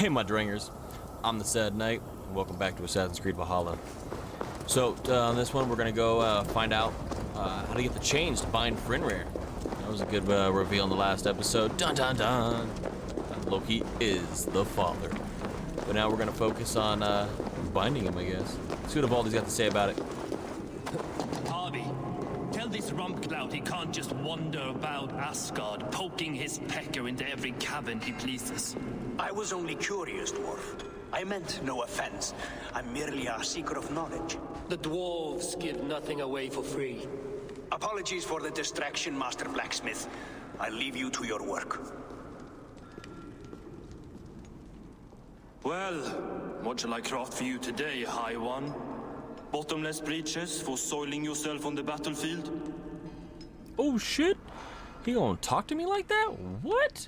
Hey my dringers, I'm the Sadknight, and welcome back to Assassin's Creed Valhalla. So, on this one we're gonna go find out how to get the chains to bind Fenrir. That was a good reveal in the last episode. Dun dun dun! Loki is the father. But now we're gonna focus on binding him, I guess. See what Valdi's got to say about it. Harvey, tell this rump clout he can't just wander about Asgard, poking his pecker into every cabin he pleases. I was only curious, dwarf. I meant no offense. I'm merely a seeker of knowledge. The dwarves give nothing away for free. Apologies for the distraction, Master Blacksmith. I'll leave you to your work. Well, what shall I craft for you today, High One? Bottomless breeches for soiling yourself on the battlefield? Oh shit! He gonna talk to me like that? What?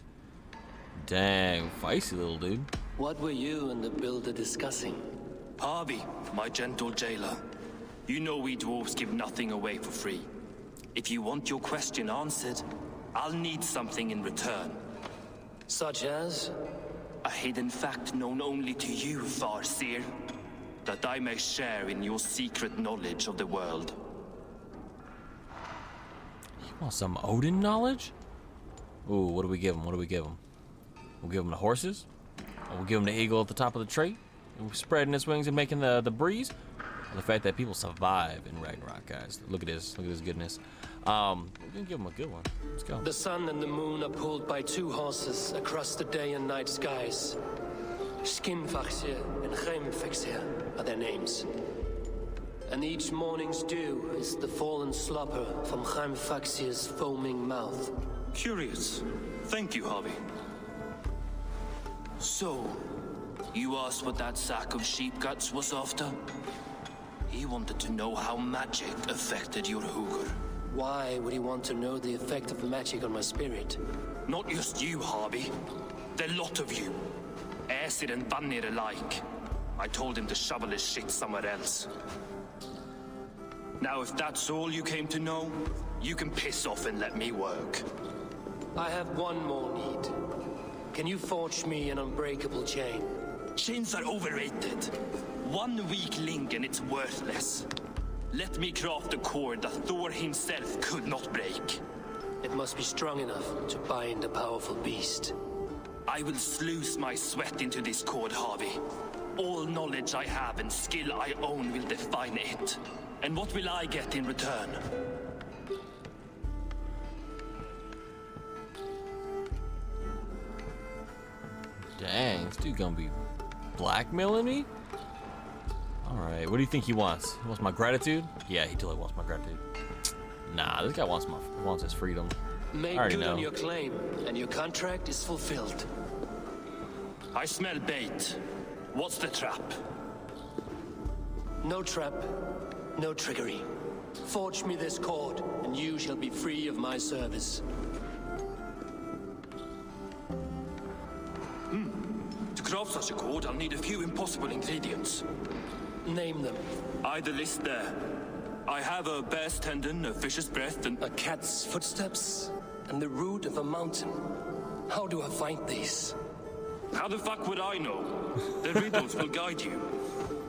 Dang, feisty little dude. What were you and the builder discussing? Harvey, my gentle jailer. You know we dwarves give nothing away for free. If you want your question answered, I'll need something in return. Such as? A hidden fact known only to you, Farseer. That I may share in your secret knowledge of the world. You want some Odin knowledge? Ooh, what do we give him? What do we give him? We'll give him the horses. We'll give him the eagle at the top of the tree. We're spreading his wings and making the breeze. And the fact that people survive in Ragnarok, guys. Look at this. Look at this goodness. We're gonna give him a good one. Let's go. The sun and the moon are pulled by two horses across the day and night skies. Skinfaxir and Heimfaxir are their names. And each morning's dew is the fallen slobber from Heimfaxir's foaming mouth. Curious. Thank you, Harvey. So, you asked what that sack of sheep guts was after? He wanted to know how magic affected your Hugr. Why would he want to know the effect of magic on my spirit? Not just you, Harvey. The lot of you. Acid and Vanir alike. I told him to shovel his shit somewhere else. Now, if that's all you came to know, you can piss off and let me work. I have one more need. Can you forge me an unbreakable chain? Chains are overrated. One weak link and it's worthless. Let me craft a cord that Thor himself could not break. It must be strong enough to bind a powerful beast. I will sluice my sweat into this cord, Harvey. All knowledge I have and skill I own will define it. And what will I get in return? Dang, this dude gonna be blackmailing me? Alright, what do you think he wants? He wants my gratitude? Yeah, he totally wants my gratitude. Nah, this guy wants his freedom. Make good on your claim, and your contract is fulfilled. I smell bait. What's the trap? No trap, no trickery. Forge me this cord, and you shall be free of my service. To craft such a cord, I'll need a few impossible ingredients. Name them. The list there. I have a bear's tendon, a fish's breath, and A cat's footsteps, and the root of a mountain. How do I find these? how the fuck would I know? The riddles will guide you.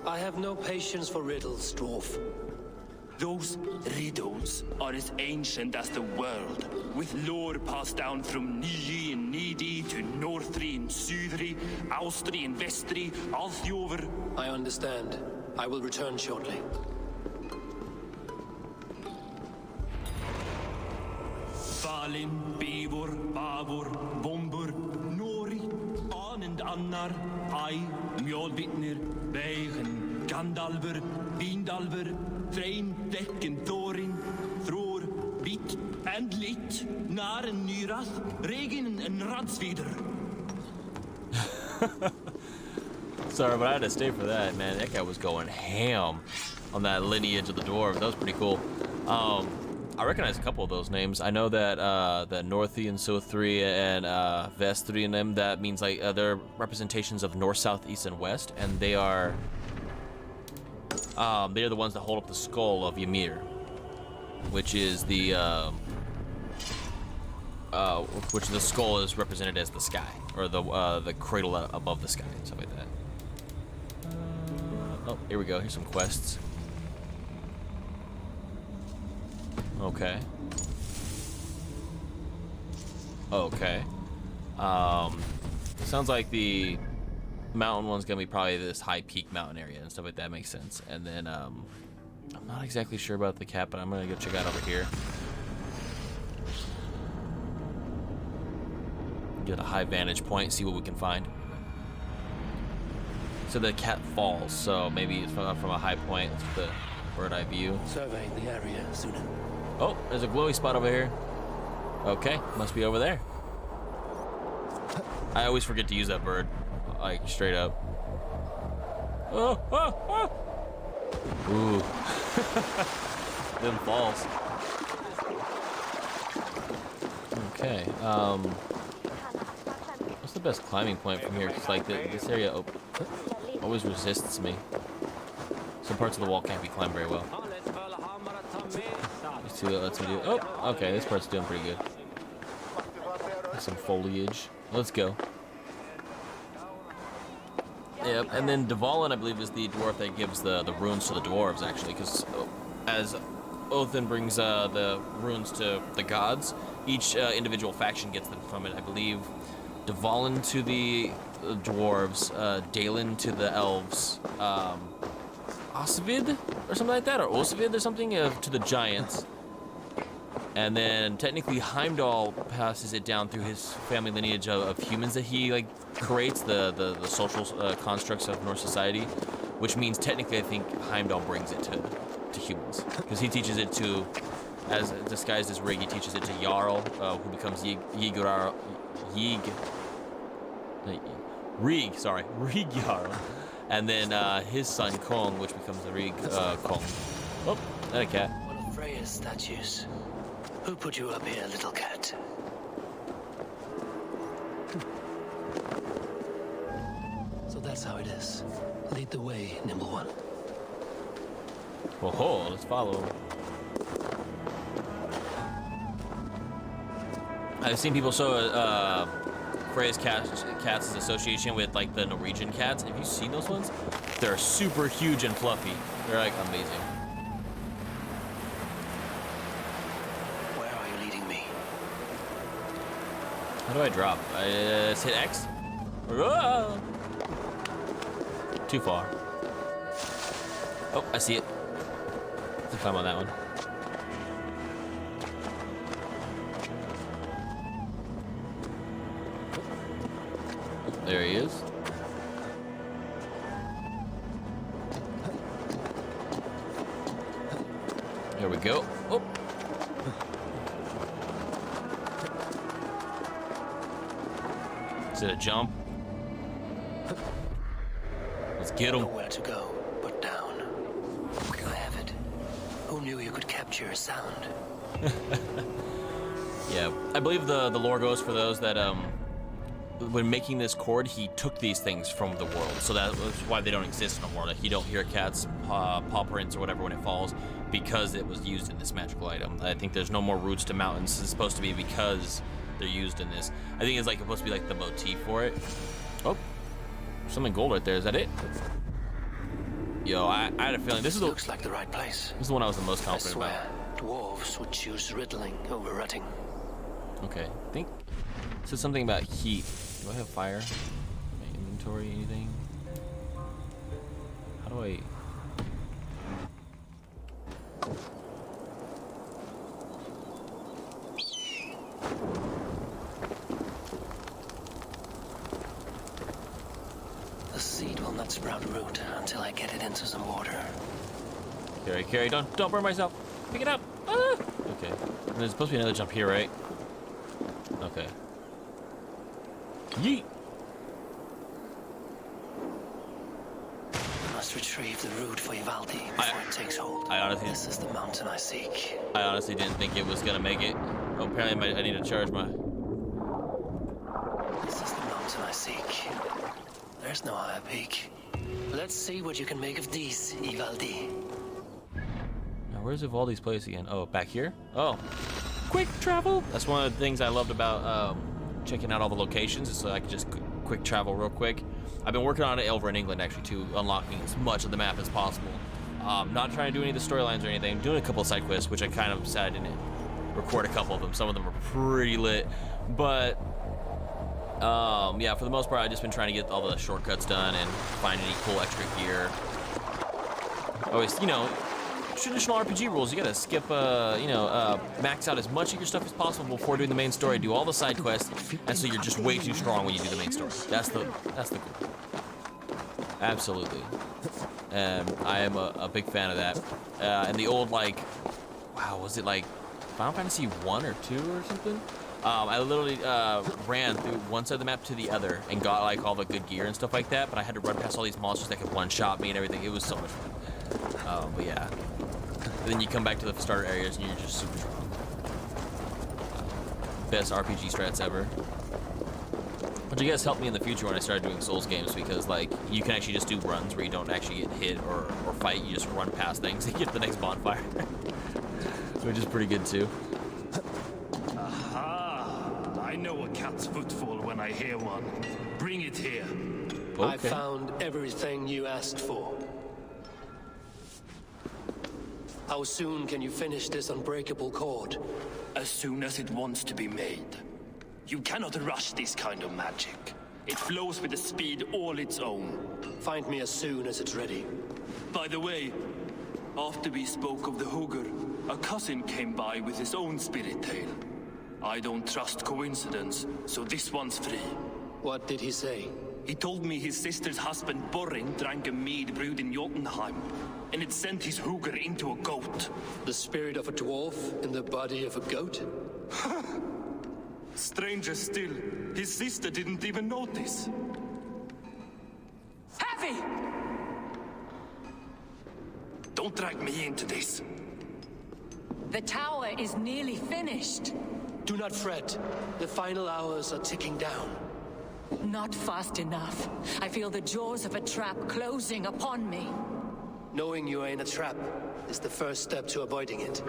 I have no patience for riddles, dwarf. Those riddles are as ancient as the world, with lore passed down from Niji and Nidi to Northri and Sudri, Austri and Vestri, Althjover. I understand. I will return shortly. Falin, Bivor, Bavor, Bombur, Nori, An and Annar, Ai, Mjolvitnir, Vegen, Gandalver, Vindalver, Threin, Dekken, Thorin, Thror, Vit and Lit, Nar and Nyrath, Regin and Radsvider. Sorry, but I had to stay for that, man. That guy was going ham on that lineage of the dwarves. That was pretty cool. I recognize a couple of those names. I know that the Northi and Sothri and Vestri and them, that means like they're representations of north, south, east, and west, and they are they're the ones that hold up the skull of Ymir, which is the which the skull is represented as the sky, or the cradle above the sky, stuff like that. Oh, here we go. Here's some quests. Okay. Okay. Sounds like the mountain one's gonna be probably this high peak mountain area and stuff like that. Makes sense. And then I'm not exactly sure about the cat, but I'm gonna go check out over here. Get a high vantage point, see what we can find. So the cat falls, so maybe it's from a high point. Let's get the bird eye view. Surveying the area, Sunan. Oh, there's a glowy spot over here. Okay, must be over there. I always forget to use that bird, like straight up. Oh, oh, oh. Ooh. Them falls. Okay. What's the best climbing point from here? It's like this area always resists me. Some parts of the wall can't be climbed very well. Let's see what that lets me do. Oh, okay, this part's doing pretty good. Some foliage. Let's go. Yep, and then Dvalin, I believe, is the dwarf that gives the runes to the dwarves, actually, because as Othin brings the runes to the gods, each individual faction gets them from it. I believe Dvalin to the dwarves, Dalen to the elves, Osvid or something like that, or Osvid or something to the giants. And then technically Heimdall passes it down through his family lineage of humans that he like creates, the social constructs of Norse society, which means technically I think Heimdall brings it to humans, because he teaches it to, as disguised as Rig, he teaches it to Jarl, who becomes Rig Jarl, and then his son Kong, which becomes the Rig Kong. Oh, that a cat. One of Freya's statues. Who put you up here, little cat? So that's how it is. Lead the way, nimble one. Whoa, let's follow. I've seen people show Freya's cats' association with like the Norwegian cats. Have you seen those ones? They're super huge and fluffy. They're like amazing. Where are you leading me? How do I drop? Let's hit X. Whoa! Too far. Oh, I see it. Let's climb on that one. There he is. There we go. Oh. Is it a jump? Let's get him. Nowhere to go but down. I have it. Who knew you could capture a sound? Yeah, I believe the lore goes for those that when making this chord, he took these things from the world, so that was why they don't exist no more. Like you don't hear a cat's paw prints or whatever when it falls, because it was used in this magical item. I think there's no more roots to mountains. It's supposed to be because they're used in this. I think it's like supposed to be like the motif for it. Oh, something gold right there. Is that it? Yo, I had a feeling this is the Looks like the right place. this is the one I was the most I confident swear, about. dwarves would choose riddling over rutting. Okay, I think it said something about heat. Do I have fire? My inventory, anything? How do I? The seed will not sprout root until I get it into some water. Carry, don't burn myself. Pick it up. Ah! Okay. And there's supposed to be another jump here, right? Okay. Yeet. I must retrieve the root for Ivaldi before it takes hold. This is the mountain I seek. I honestly didn't think it was gonna make it. Oh, apparently I need to charge my. This is the mountain I seek. There's no higher peak. Let's see what you can make of these, Ivaldi. Now, where's Ivaldi's place again? Oh, back here? Oh. quick travel. That's one of the things I loved about checking out all the locations, is so I could just quick travel real quick. I've been working on it over in England actually too, unlocking as much of the map as possible. Not trying to do any of the storylines or anything. I'm doing a couple of side quests, which I kind of sad I didn't record a couple of them. Some of them are pretty lit, but yeah, for the most part, I've just been trying to get all the shortcuts done and find any cool extra gear. Always, you know, traditional RPG rules. You gotta skip, max out as much of your stuff as possible before doing the main story. Do all the side quests, and so you're just way too strong when you do the main story. That's the goal. Absolutely. And I am a big fan of that. And the old, like, wow, was it like Final Fantasy 1 or 2 or something? I literally ran through one side of the map to the other and got like all the good gear and stuff like that, but I had to run past all these monsters that could one-shot me and everything. It was so much fun. But yeah. And then you come back to the starter areas and you're just super strong. Best RPG strats ever. Which I guess helped me in the future when I started doing Souls games, because like you can actually just do runs where you don't actually get hit or fight. You just run past things and get to the next bonfire. Which is pretty good too. Aha! I know a cat's footfall when I hear one. Bring it here. Okay. I found everything you asked for. How soon can you finish this unbreakable cord? As soon as it wants to be made. You cannot rush this kind of magic. It flows with a speed all its own. Find me as soon as it's ready. By the way, after we spoke of the Hugger, a cousin came by with his own spirit tale. I don't trust coincidence, so this one's free. What did he say? He told me his sister's husband Borin drank a mead brewed in Jotunheim, and it sent his Hugger into a goat. The spirit of a dwarf in the body of a goat? Stranger still, his sister didn't even notice. Heavy! Don't drag me into this. The tower is nearly finished. Do not fret. The final hours are ticking down. Not fast enough. I feel the jaws of a trap closing upon me. Knowing you are in a trap is the first step to avoiding it.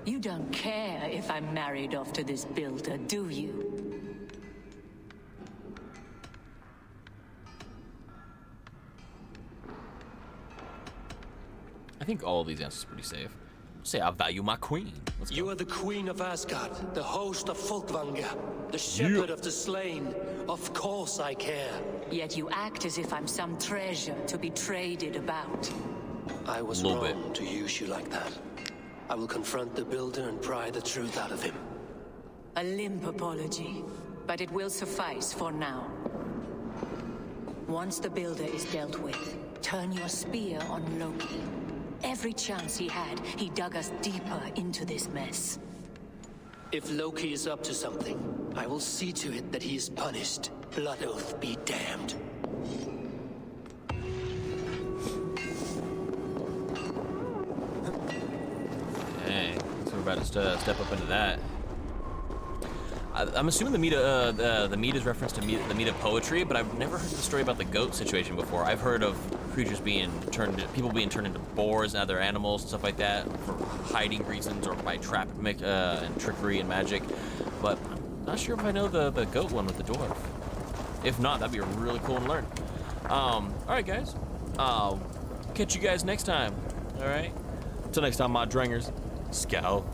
You don't care if I'm married off to this builder, do you? I think all of these answers are pretty safe. Say I value my queen. Let's You go. are the queen of Asgard, the host of Folkvanga, the shepherd of the slain. Of course I care. Yet you act as if I'm some treasure to be traded about. I was Little wrong to use you like that. I will confront the builder and pry the truth out of him. A limp apology, but it will suffice for now. Once the builder is dealt with, turn your spear on Loki. Every chance he had, he dug us deeper into this mess. If Loki is up to something, I will see to it that he is punished. Blood oath be damned. Dang, so we're about to step up into that. I'm assuming the meat is reference to the meat of poetry, but I've never heard the story about the goat situation before. I've heard of creatures being people being turned into boars and other animals and stuff like that for hiding reasons or by trap and trickery and magic. But I'm not sure if I know the goat one with the dwarf. If not, that'd be really cool to learn. All right, guys. Catch you guys next time. All right. Until next time, my drangers. Scout.